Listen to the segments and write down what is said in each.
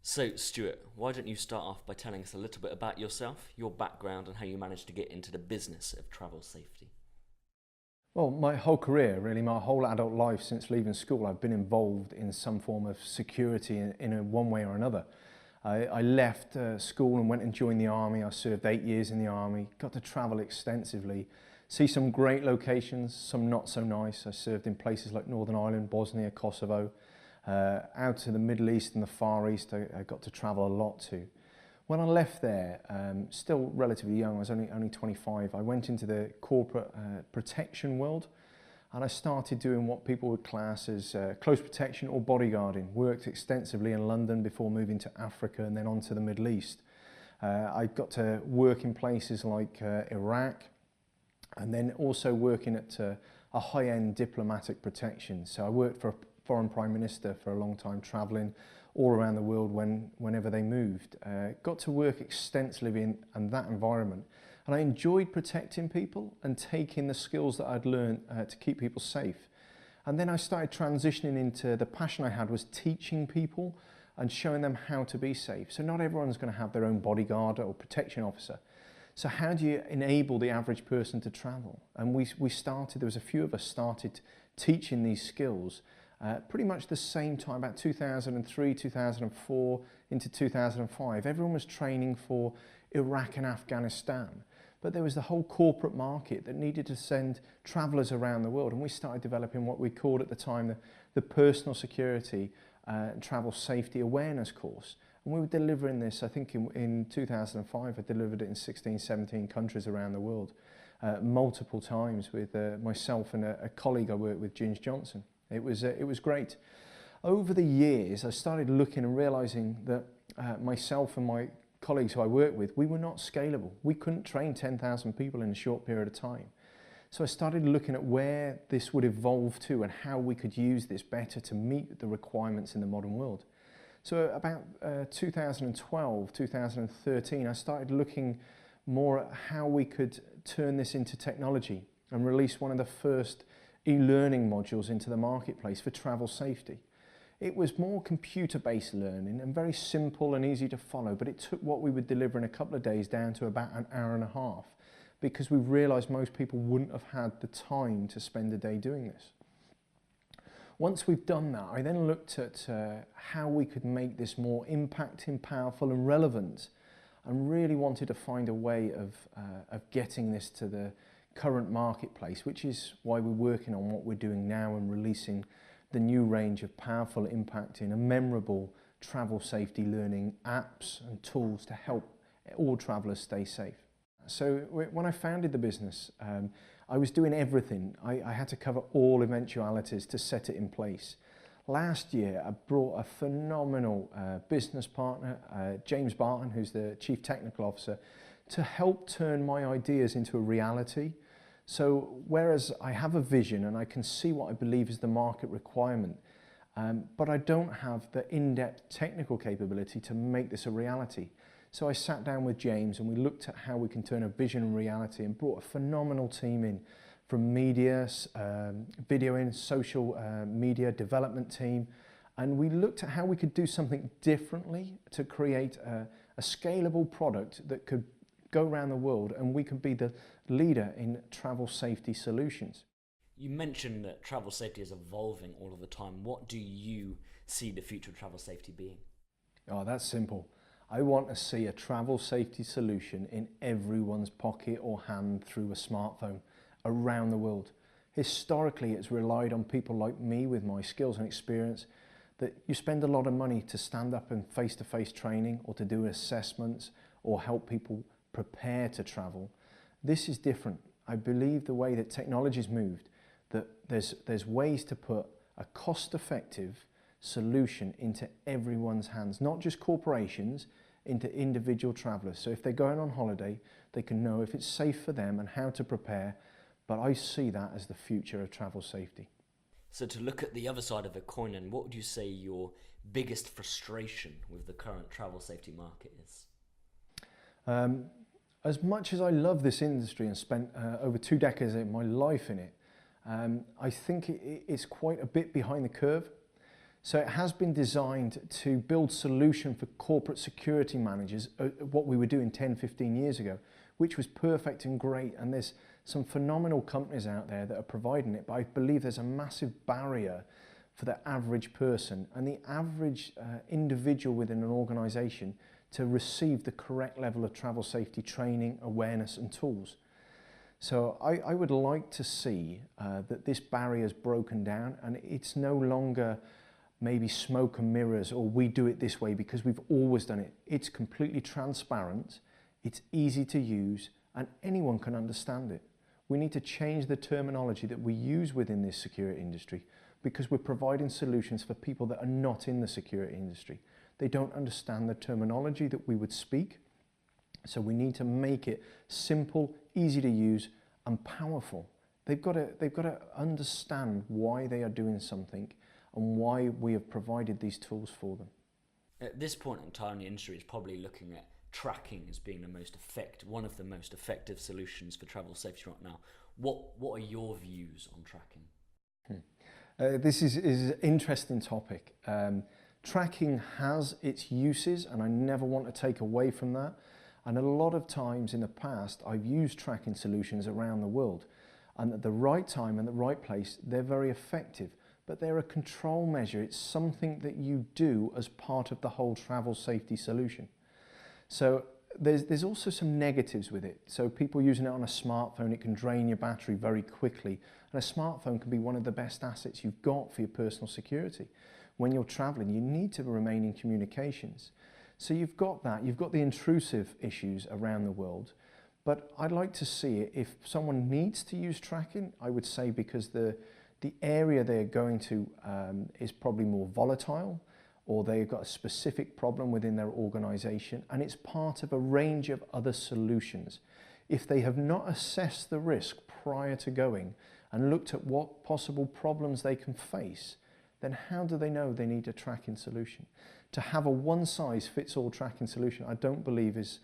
So, Stuart, why don't you start off by telling us a little bit about yourself, your background, and how you managed to get into the business of travel safety? Well, my whole career, really, my whole adult life since leaving school, I've been involved in some form of security in one way or another. I left school and went and joined the army. I served 8 years in the army, got to travel extensively, see some great locations, some not so nice. I served in places like Northern Ireland, Bosnia, Kosovo, out to the Middle East and the Far East. I got to travel a lot too. When I left there, still relatively young, I was only 25, I went into the corporate protection world, and I started doing what people would class as close protection or bodyguarding. Worked extensively in London before moving to Africa and then on to the Middle East. I got to work in places like Iraq, and then also working at a high-end diplomatic protection. So I worked for a foreign prime minister for a long time, traveling all around the world whenever they moved. Got to work extensively in that environment, and I enjoyed protecting people and taking the skills that I'd learned to keep people safe. And then I started transitioning into the passion I had was teaching people and showing them how to be safe. So not everyone's going to have their own bodyguard or protection officer. So how do you enable the average person to travel? And we started, there was a few of us started teaching these skills pretty much the same time, about 2003, 2004 into 2005. Everyone was training for Iraq and Afghanistan, but there was the whole corporate market that needed to send travellers around the world, and we started developing what we called at the time the personal security travel safety awareness course. And we were delivering this, I think in 2005, I delivered it in 16, 17 countries around the world, multiple times with myself and a colleague I worked with, James Johnson. It was great. Over the years, I started looking and realizing that myself and my colleagues who I worked with, we were not scalable. We couldn't train 10,000 people in a short period of time. So I started looking at where this would evolve to and how we could use this better to meet the requirements in the modern world. So about 2012, 2013, I started looking more at how we could turn this into technology and release one of the first e-learning modules into the marketplace for travel safety. It was more computer-based learning and very simple and easy to follow, but it took what we would deliver in a couple of days down to about an hour and a half, because we realized most people wouldn't have had the time to spend a day doing this. Once we've done that, I then looked at how we could make this more impacting, powerful and relevant, and really wanted to find a way of getting this to the current marketplace, which is why we're working on what we're doing now and releasing the new range of powerful, impacting and memorable travel safety learning apps and tools to help all travellers stay safe. So when I founded the business, I was doing everything. I had to cover all eventualities to set it in place. Last year, I brought a phenomenal business partner, James Barton, who's the Chief Technical Officer, to help turn my ideas into a reality. So whereas I have a vision and I can see what I believe is the market requirement, but I don't have the in-depth technical capability to make this a reality. So I sat down with James and we looked at how we can turn a vision and reality, and brought a phenomenal team in from media, video in, social media development team. And we looked at how we could do something differently to create a scalable product that could go around the world, and we could be the leader in travel safety solutions. You mentioned that travel safety is evolving all of the time. What do you see the future of travel safety being? Oh, that's simple. I want to see a travel safety solution in everyone's pocket or hand through a smartphone around the world. Historically, it's relied on people like me with my skills and experience, that you spend a lot of money to stand up in face-to-face training or to do assessments or help people prepare to travel. This is different. I believe the way that technology's moved, that there's ways to put a cost-effective solution into everyone's hands, not just corporations, into individual travellers. So if they're going on holiday, they can know if it's safe for them and how to prepare. But I see that as the future of travel safety. So to look at the other side of the coin, and what would you say your biggest frustration with the current travel safety market is? As much as I love this industry and spent over 2 decades of my life in it, I think it's quite a bit behind the curve. So it has been designed to build solution for corporate security managers, what we were doing 10, 15 years ago, which was perfect and great. And there's some phenomenal companies out there that are providing it, but I believe there's a massive barrier for the average person and the average individual within an organisation to receive the correct level of travel safety training, awareness and tools. So I would like to see that this barrier is broken down and it's no longer maybe smoke and mirrors or we do it this way because we've always done it. It's completely transparent, it's easy to use and anyone can understand it. We need to change the terminology that we use within this security industry because we're providing solutions for people that are not in the security industry. They don't understand the terminology that we would speak. So we need to make it simple, easy to use and powerful. They've got to understand why they are doing something and why we have provided these tools for them. At this point in time, the industry is probably looking at tracking as being one of the most effective solutions for travel safety right now. What are your views on tracking? This is an interesting topic. Tracking has its uses and I never want to take away from that. And a lot of times in the past, I've used tracking solutions around the world and at the right time and the right place, they're very effective. But they're a control measure. It's something that you do as part of the whole travel safety solution. So there's also some negatives with it. So people using it on a smartphone, it can drain your battery very quickly. And a smartphone can be one of the best assets you've got for your personal security. When you're traveling, you need to remain in communications. So you've got that, you've got the intrusive issues around the world. But I'd like to see it, if someone needs to use tracking, I would say because the area they're going to is probably more volatile or they've got a specific problem within their organisation and it's part of a range of other solutions. If they have not assessed the risk prior to going and looked at what possible problems they can face, then how do they know they need a tracking solution? To have a one-size-fits-all tracking solution, I don't believe is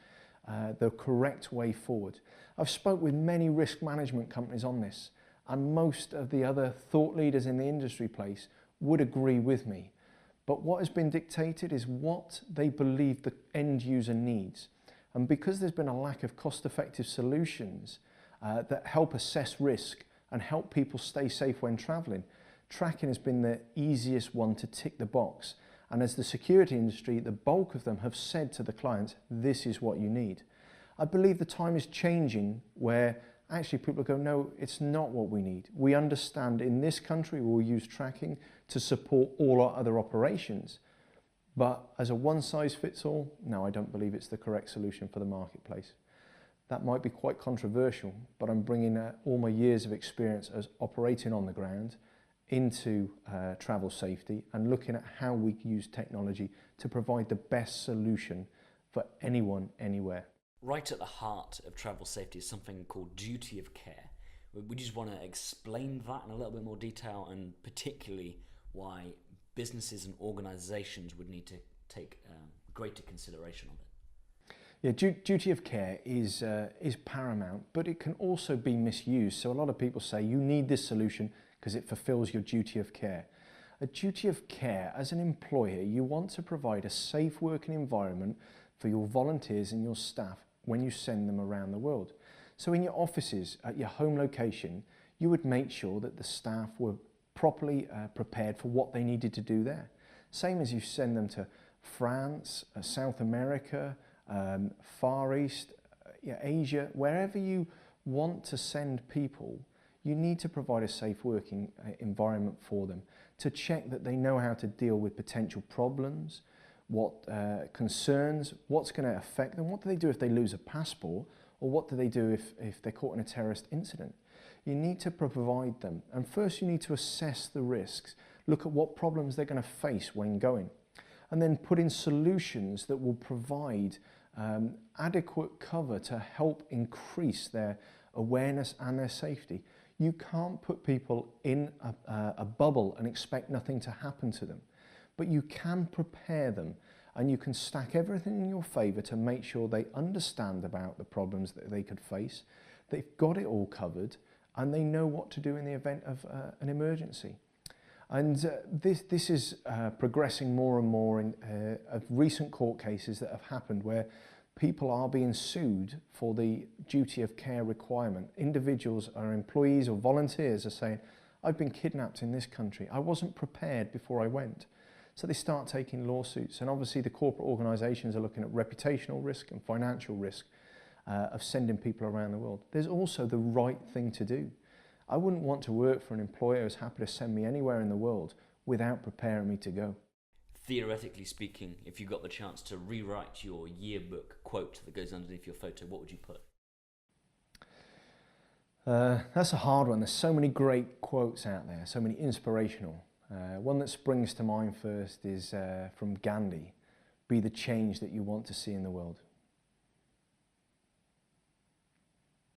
the correct way forward. I've spoke with many risk management companies on this, and most of the other thought leaders in the industry place would agree with me. But what has been dictated is what they believe the end user needs. And because there's been a lack of cost-effective solutions that help assess risk and help people stay safe when traveling, tracking has been the easiest one to tick the box. And as the security industry, the bulk of them have said to the clients, this is what you need. I believe the time is changing where actually people go, no, it's not what we need. We understand in this country we'll use tracking to support all our other operations. But as a one-size-fits-all, no, I don't believe it's the correct solution for the marketplace. That might be quite controversial, but I'm bringing all my years of experience as operating on the ground into travel safety and looking at how we can use technology to provide the best solution for anyone, anywhere. Right at the heart of travel safety is something called duty of care. Would you just want to explain that in a little bit more detail and particularly why businesses and organisations would need to take greater consideration of it? Yeah, duty of care is paramount, but it can also be misused. So a lot of people say you need this solution because it fulfills your duty of care. A duty of care, as an employer, you want to provide a safe working environment for your volunteers and your staff when you send them around the world. So in your offices, at your home location, you would make sure that the staff were properly prepared for what they needed to do there. Same as you send them to France, South America, Far East, Asia, wherever you want to send people, you need to provide a safe working environment for them to check that they know how to deal with potential problems, what concerns, what's going to affect them, what do they do if they lose a passport, or what do they do if they're caught in a terrorist incident. You need to provide them, and first you need to assess the risks, look at what problems they're going to face when going, and then put in solutions that will provide adequate cover to help increase their awareness and their safety. You can't put people in a bubble and expect nothing to happen to them. But you can prepare them and you can stack everything in your favour to make sure they understand about the problems that they could face, they've got it all covered and they know what to do in the event of an emergency. And this is progressing more and more in of recent court cases that have happened where people are being sued for the duty of care requirement. Individuals or employees or volunteers are saying, I've been kidnapped in this country. I wasn't prepared before I went. So they start taking lawsuits. And obviously the corporate organisations are looking at reputational risk and financial risk of sending people around the world. There's also the right thing to do. I wouldn't want to work for an employer who's happy to send me anywhere in the world without preparing me to go. Theoretically speaking, if you got the chance to rewrite your yearbook quote that goes underneath your photo, what would you put? That's a hard one. There's so many great quotes out there, so many inspirational. One that springs to mind first is from Gandhi, be the change that you want to see in the world.